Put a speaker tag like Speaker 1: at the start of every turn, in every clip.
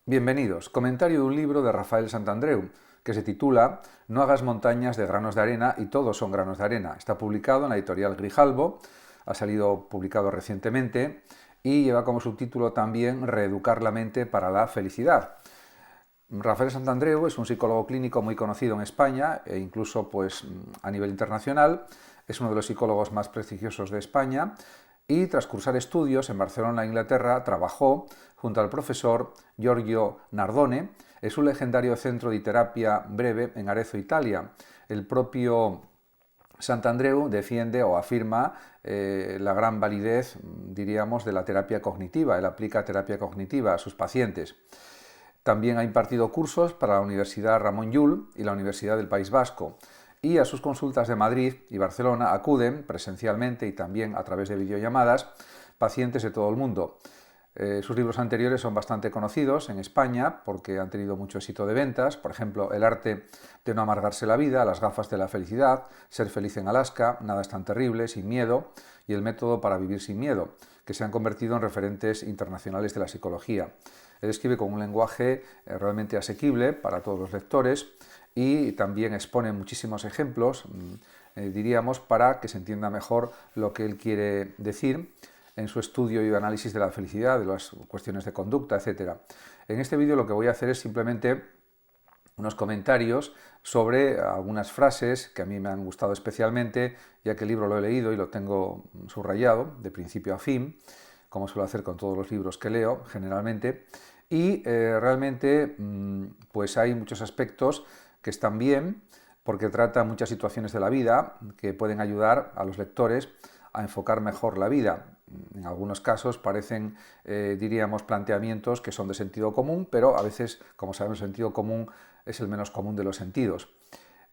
Speaker 1: Bienvenidos. Comentario de un libro de Rafael Santandreu que se titula No hagas montañas de granos de arena y todos son granos de arena. Está publicado en la editorial Grijalbo, ha salido publicado recientemente y lleva como subtítulo también Reeducar la mente para la felicidad. Rafael Santandreu es un psicólogo clínico muy conocido en España e incluso a nivel internacional. Es uno de los psicólogos más prestigiosos de España y tras cursar estudios en Barcelona, Inglaterra, trabajó junto al profesor Giorgio Nardone en su legendario centro de terapia breve en Arezzo, Italia. El propio Santandreu defiende o afirma la gran validez, diríamos, de la terapia cognitiva. Él aplica terapia cognitiva a sus pacientes. También ha impartido cursos para la Universidad Ramon Llull y la Universidad del País Vasco. Y a sus consultas de Madrid y Barcelona acuden presencialmente y también a través de videollamadas pacientes de todo el mundo. Sus libros anteriores son bastante conocidos en España porque han tenido mucho éxito de ventas. Por ejemplo, El arte de no amargarse la vida, Las gafas de la felicidad, Ser feliz en Alaska, Nada es tan terrible, Sin miedo y El método para vivir sin miedo, que se han convertido en referentes internacionales de la psicología. Él escribe con un lenguaje realmente asequible para todos los lectores y también expone muchísimos ejemplos, diríamos, para que se entienda mejor lo que él quiere decir en su estudio y análisis de la felicidad, de las cuestiones de conducta, etc. En este vídeo lo que voy a hacer es simplemente unos comentarios sobre algunas frases que a mí me han gustado especialmente, ya que el libro lo he leído y lo tengo subrayado de principio a fin, como suelo hacer con todos los libros que leo generalmente, y realmente pues hay muchos aspectos que están bien, porque trata muchas situaciones de la vida que pueden ayudar a los lectores a enfocar mejor la vida. En algunos casos parecen, diríamos, planteamientos que son de sentido común, pero a veces, como sabemos, el sentido común es el menos común de los sentidos.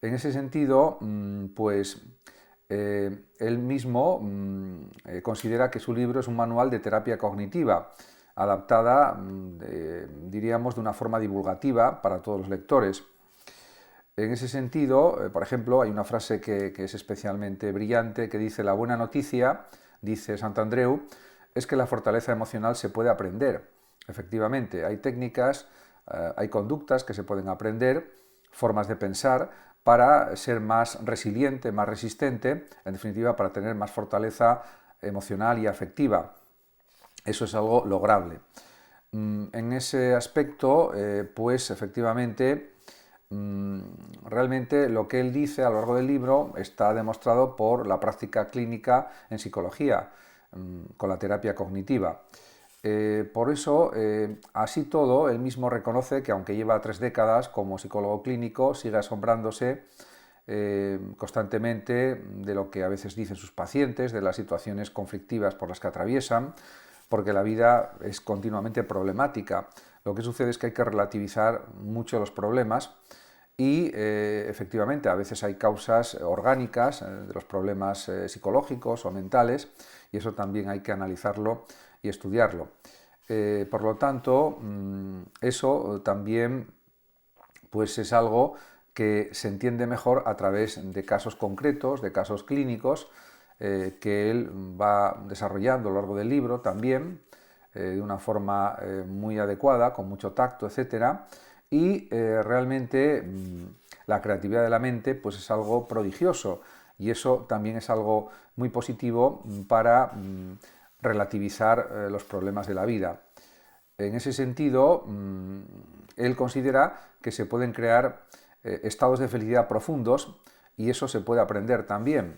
Speaker 1: En ese sentido, él mismo considera que su libro es un manual de terapia cognitiva, adaptada, diríamos, de una forma divulgativa para todos los lectores. En ese sentido, por ejemplo, hay una frase que es especialmente brillante que dice: la buena noticia, dice Santandreu, es que la fortaleza emocional se puede aprender. Efectivamente, hay técnicas, hay conductas que se pueden aprender, formas de pensar para ser más resiliente, más resistente, en definitiva para tener más fortaleza emocional y afectiva. Eso es algo lograble. En ese aspecto, pues efectivamente, realmente lo que él dice a lo largo del libro está demostrado por la práctica clínica en psicología, con la terapia cognitiva. Por eso, así todo, él mismo reconoce que aunque lleva 3 décadas como psicólogo clínico, sigue asombrándose constantemente de lo que a veces dicen sus pacientes, de las situaciones conflictivas por las que atraviesan, porque la vida es continuamente problemática. Lo que sucede es que hay que relativizar mucho los problemas y efectivamente a veces hay causas orgánicas de los problemas psicológicos o mentales y eso también hay que analizarlo y estudiarlo. Por lo tanto, eso también pues es algo que se entiende mejor a través de casos concretos, de casos clínicos, que él va desarrollando a lo largo del libro también, de una forma muy adecuada, con mucho tacto, etc. Y realmente la creatividad de la mente pues es algo prodigioso y eso también es algo muy positivo para relativizar los problemas de la vida. En ese sentido, él considera que se pueden crear estados de felicidad profundos y eso se puede aprender también.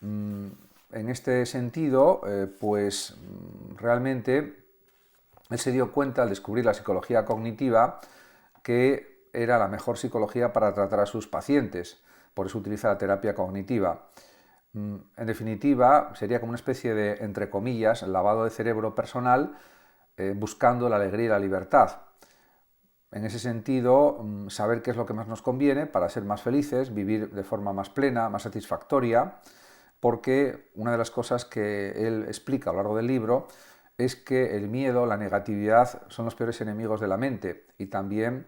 Speaker 1: En este sentido, realmente él se dio cuenta al descubrir la psicología cognitiva que era la mejor psicología para tratar a sus pacientes, por eso utiliza la terapia cognitiva. En definitiva, sería como una especie de, entre comillas, lavado de cerebro personal, buscando la alegría y la libertad. En ese sentido, saber qué es lo que más nos conviene para ser más felices, vivir de forma más plena, más satisfactoria, porque una de las cosas que él explica a lo largo del libro es que el miedo, la negatividad son los peores enemigos de la mente y también,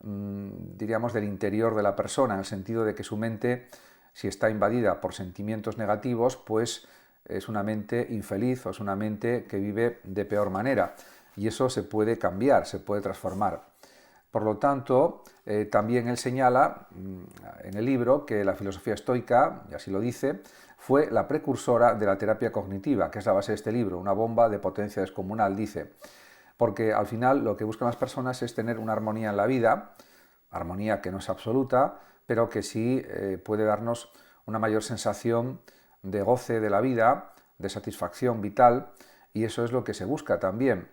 Speaker 1: diríamos, del interior de la persona, en el sentido de que su mente, si está invadida por sentimientos negativos, pues es una mente infeliz o es una mente que vive de peor manera. y eso se puede cambiar, se puede transformar. Por lo tanto, también él señala en el libro que la filosofía estoica, y así lo dice, fue la precursora de la terapia cognitiva, que es la base de este libro, una bomba de potencia descomunal, dice, porque al final lo que buscan las personas es tener una armonía en la vida, armonía que no es absoluta, pero que sí puede darnos una mayor sensación de goce de la vida, de satisfacción vital, y eso es lo que se busca también.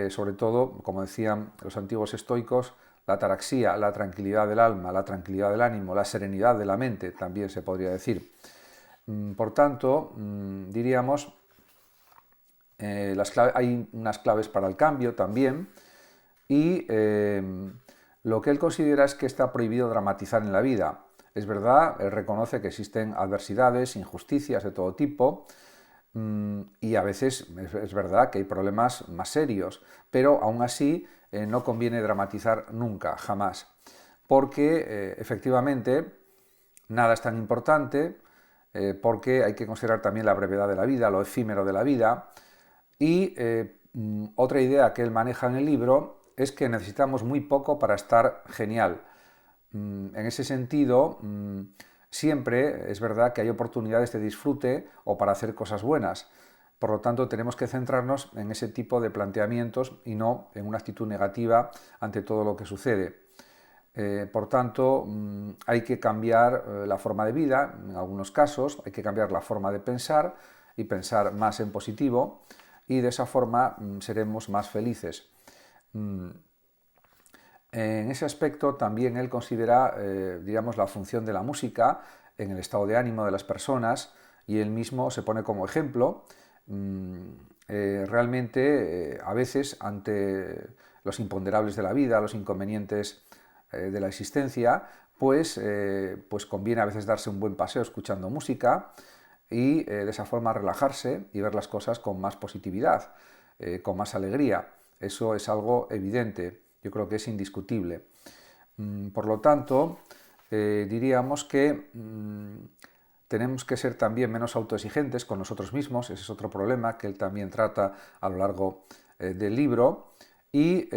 Speaker 1: Sobre todo, como decían los antiguos estoicos, la ataraxia, la tranquilidad del alma, la tranquilidad del ánimo, la serenidad de la mente, también se podría decir. Por tanto, diríamos, hay unas claves para el cambio también, y lo que él considera es que está prohibido dramatizar en la vida. Es verdad, él reconoce que existen adversidades, injusticias de todo tipo, y a veces es verdad que hay problemas más serios, pero aún así no conviene dramatizar nunca, jamás, porque efectivamente nada es tan importante, porque hay que considerar también la brevedad de la vida, lo efímero de la vida, y otra idea que él maneja en el libro es que necesitamos muy poco para estar genial. En ese sentido, siempre es verdad que hay oportunidades de disfrute o para hacer cosas buenas. Por lo tanto, tenemos que centrarnos en ese tipo de planteamientos y no en una actitud negativa ante todo lo que sucede. Por tanto, hay que cambiar la forma de vida, en algunos casos, hay que cambiar la forma de pensar y pensar más en positivo, y de esa forma seremos más felices. En ese aspecto también él considera, digamos, la función de la música en el estado de ánimo de las personas, y él mismo se pone como ejemplo. Realmente, a veces, ante los imponderables de la vida, los inconvenientes de la existencia, pues conviene a veces darse un buen paseo escuchando música y de esa forma relajarse y ver las cosas con más positividad, con más alegría. Eso es algo evidente. Yo creo que es indiscutible. Por lo tanto, diríamos que tenemos que ser también menos autoexigentes con nosotros mismos. Ese es otro problema que él también trata a lo largo del libro. Y,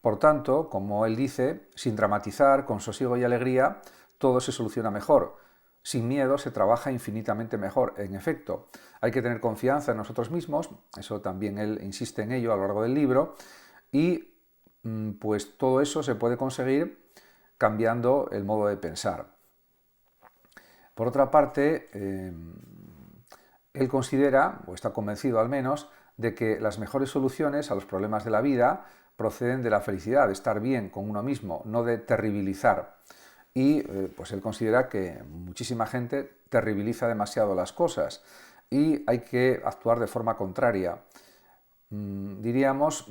Speaker 1: por tanto, como él dice, sin dramatizar, con sosiego y alegría, todo se soluciona mejor. Sin miedo se trabaja infinitamente mejor. En efecto, hay que tener confianza en nosotros mismos. Eso también él insiste en ello a lo largo del libro. Y pues todo eso se puede conseguir cambiando el modo de pensar. Por otra parte, él considera, o está convencido al menos, de que las mejores soluciones a los problemas de la vida proceden de la felicidad, de estar bien con uno mismo, no de terribilizar. Y pues él considera que muchísima gente terribiliza demasiado las cosas y hay que actuar de forma contraria. Diríamos,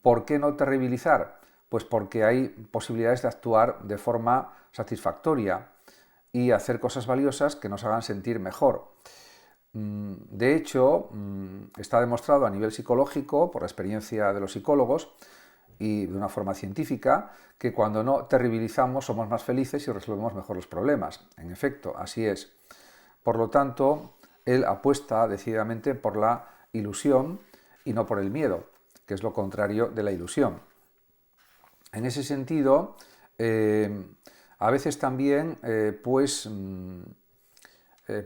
Speaker 1: ¿por qué no terribilizar? Pues porque hay posibilidades de actuar de forma satisfactoria y hacer cosas valiosas que nos hagan sentir mejor. De hecho, está demostrado a nivel psicológico, por la experiencia de los psicólogos y de una forma científica, que cuando no terribilizamos somos más felices y resolvemos mejor los problemas. En efecto, así es. Por lo tanto, él apuesta decididamente por la ilusión y no por el miedo, que es lo contrario de la ilusión. En ese sentido, a veces también,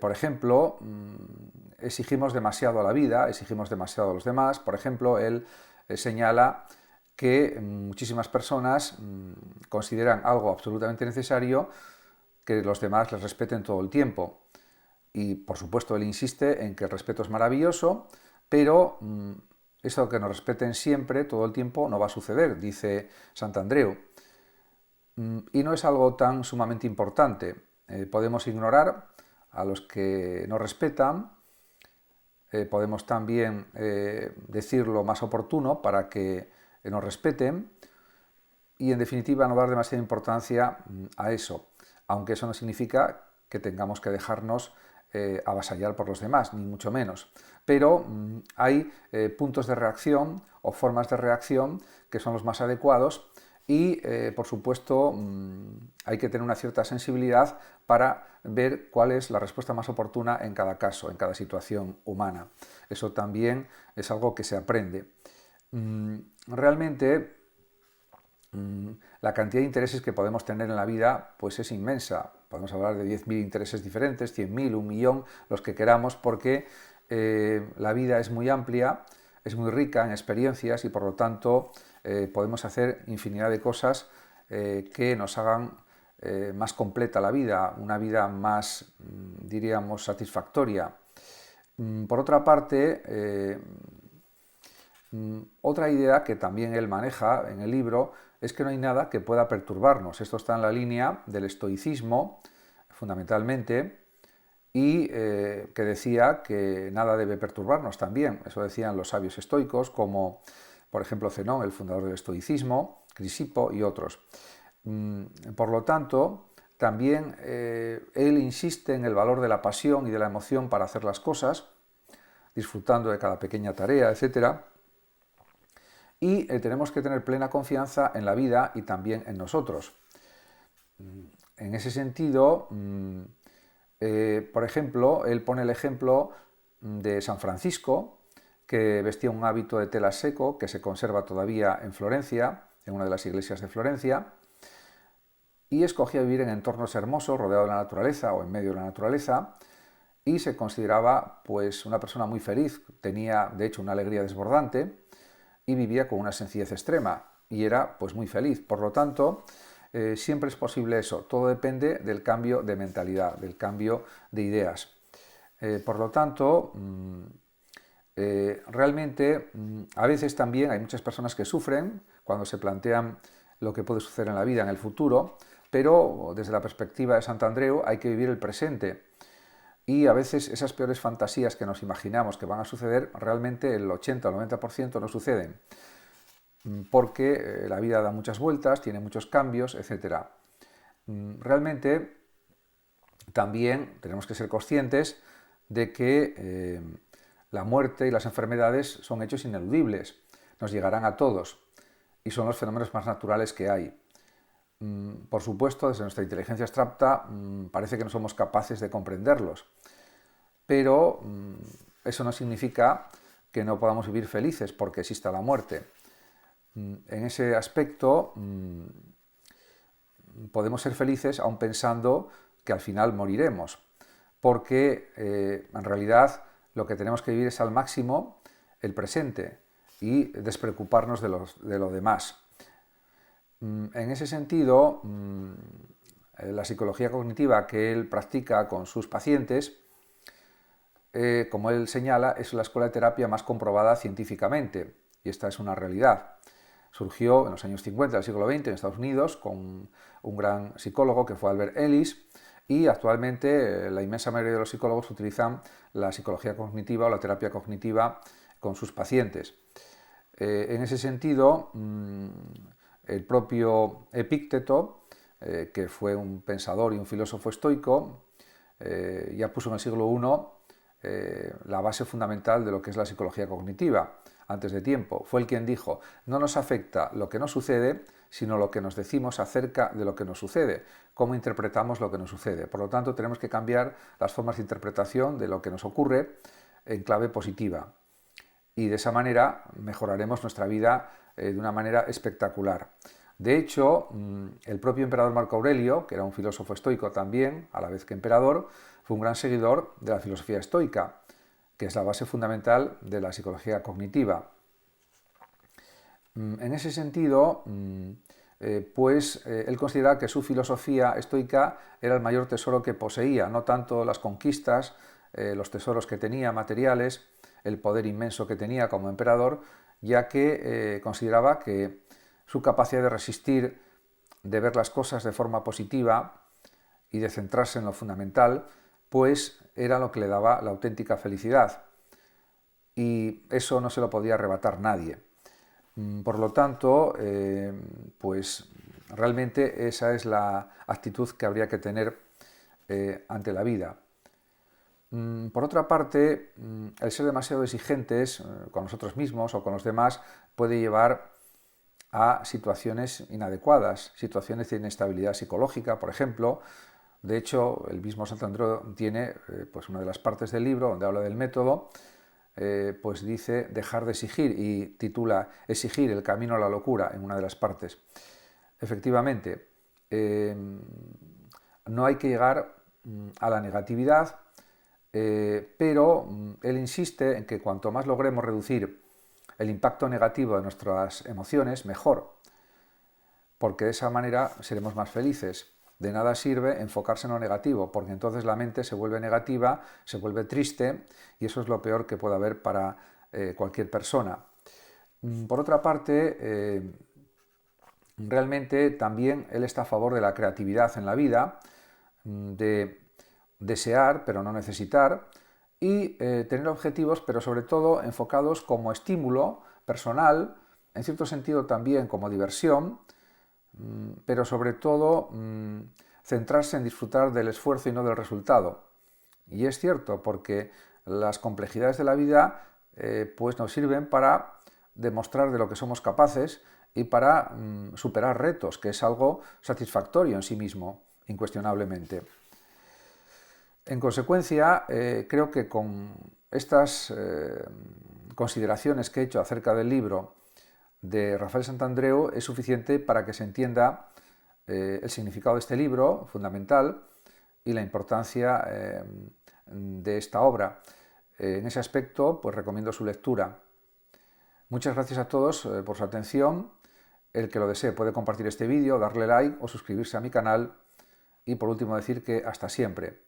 Speaker 1: por ejemplo, exigimos demasiado a la vida, exigimos demasiado a los demás. Por ejemplo, él señala que muchísimas personas consideran algo absolutamente necesario que los demás les respeten todo el tiempo. Y, por supuesto, él insiste en que el respeto es maravilloso, pero eso que nos respeten siempre, todo el tiempo, no va a suceder, dice Santandreu. Y no es algo tan sumamente importante. Podemos ignorar a los que nos respetan, podemos también decir lo más oportuno para que nos respeten y, en definitiva, no dar demasiada importancia a eso, aunque eso no significa que tengamos que dejarnos avasallar por los demás, ni mucho menos. Pero hay puntos de reacción o formas de reacción que son los más adecuados y, por supuesto, hay que tener una cierta sensibilidad para ver cuál es la respuesta más oportuna en cada caso, en cada situación humana. Eso también es algo que se aprende. Realmente, la cantidad de intereses que podemos tener en la vida pues es inmensa. Podemos hablar de 10.000 intereses diferentes, 100.000, 1.000.000, los que queramos, porque la vida es muy amplia, es muy rica en experiencias y por lo tanto podemos hacer infinidad de cosas que nos hagan más completa la vida, una vida más, diríamos, satisfactoria. Por otra parte, otra idea que también él maneja en el libro es que no hay nada que pueda perturbarnos. Esto está en la línea del estoicismo, fundamentalmente, y que decía que nada debe perturbarnos también. Eso decían los sabios estoicos, como por ejemplo Zenón, el fundador del estoicismo, Crisipo y otros. Por lo tanto, también él insiste en el valor de la pasión y de la emoción para hacer las cosas, disfrutando de cada pequeña tarea, etc. Y tenemos que tener plena confianza en la vida y también en nosotros. En ese sentido, por ejemplo, él pone el ejemplo de San Francisco, que vestía un hábito de tela seco que se conserva todavía en Florencia, en una de las iglesias de Florencia, y escogía vivir en entornos hermosos, rodeado de la naturaleza o en medio de la naturaleza, y se consideraba pues una persona muy feliz, tenía de hecho una alegría desbordante y vivía con una sencillez extrema y era pues muy feliz. Por lo tanto, siempre es posible eso, todo depende del cambio de mentalidad, del cambio de ideas. Por lo tanto, realmente a veces también hay muchas personas que sufren cuando se plantean lo que puede suceder en la vida en el futuro, pero desde la perspectiva de Santandreu hay que vivir el presente. Y a veces esas peores fantasías que nos imaginamos que van a suceder, realmente el 80 o 90% no suceden, porque la vida da muchas vueltas, tiene muchos cambios, etc. Realmente también tenemos que ser conscientes de que la muerte y las enfermedades son hechos ineludibles, nos llegarán a todos y son los fenómenos más naturales que hay. Por supuesto, desde nuestra inteligencia abstracta parece que no somos capaces de comprenderlos, pero eso no significa que no podamos vivir felices porque exista la muerte. En ese aspecto podemos ser felices aun pensando que al final moriremos, porque en realidad lo que tenemos que vivir es al máximo el presente y despreocuparnos de lo demás. En ese sentido, la psicología cognitiva que él practica con sus pacientes, como él señala, es la escuela de terapia más comprobada científicamente, y esta es una realidad. Surgió en los años 50 del siglo XX en Estados Unidos con un gran psicólogo que fue Albert Ellis, y actualmente la inmensa mayoría de los psicólogos utilizan la psicología cognitiva o la terapia cognitiva con sus pacientes. En ese sentido, el propio Epícteto, que fue un pensador y un filósofo estoico, ya puso en el siglo I la base fundamental de lo que es la psicología cognitiva, antes de tiempo. Fue el quien dijo: no nos afecta lo que nos sucede, sino lo que nos decimos acerca de lo que nos sucede, cómo interpretamos lo que nos sucede. Por lo tanto, tenemos que cambiar las formas de interpretación de lo que nos ocurre en clave positiva. Y de esa manera mejoraremos nuestra vida de una manera espectacular. De hecho, el propio emperador Marco Aurelio, que era un filósofo estoico también, a la vez que emperador, fue un gran seguidor de la filosofía estoica, que es la base fundamental de la psicología cognitiva. En ese sentido, él consideraba que su filosofía estoica era el mayor tesoro que poseía, no tanto las conquistas, los tesoros que tenía materiales, el poder inmenso que tenía como emperador, ya que consideraba que su capacidad de resistir, de ver las cosas de forma positiva y de centrarse en lo fundamental, pues era lo que le daba la auténtica felicidad. Y eso no se lo podía arrebatar nadie. Por lo tanto, pues realmente esa es la actitud que habría que tener ante la vida. Por otra parte, el ser demasiado exigentes con nosotros mismos o con los demás puede llevar a situaciones inadecuadas, situaciones de inestabilidad psicológica, por ejemplo. De hecho, el mismo Santandreu tiene pues una de las partes del libro donde habla del método, pues dice dejar de exigir y titula Exigir el camino a la locura en una de las partes. Efectivamente, no hay que llegar a la negatividad, pero él insiste en que cuanto más logremos reducir el impacto negativo de nuestras emociones, mejor, porque de esa manera seremos más felices. De nada sirve enfocarse en lo negativo, porque entonces la mente se vuelve negativa, se vuelve triste, y eso es lo peor que puede haber para cualquier persona. Por otra parte, realmente también él está a favor de la creatividad en la vida, de desear pero no necesitar, y tener objetivos, pero sobre todo enfocados como estímulo personal, en cierto sentido también como diversión, pero sobre todo centrarse en disfrutar del esfuerzo y no del resultado. Y es cierto, porque las complejidades de la vida pues nos sirven para demostrar de lo que somos capaces y para superar retos, que es algo satisfactorio en sí mismo, incuestionablemente. En consecuencia, creo que con estas consideraciones que he hecho acerca del libro de Rafael Santandreu es suficiente para que se entienda el significado de este libro fundamental y la importancia de esta obra. En ese aspecto, pues recomiendo su lectura. Muchas gracias a todos por su atención. El que lo desee puede compartir este vídeo, darle like o suscribirse a mi canal. Y por último decir que hasta siempre.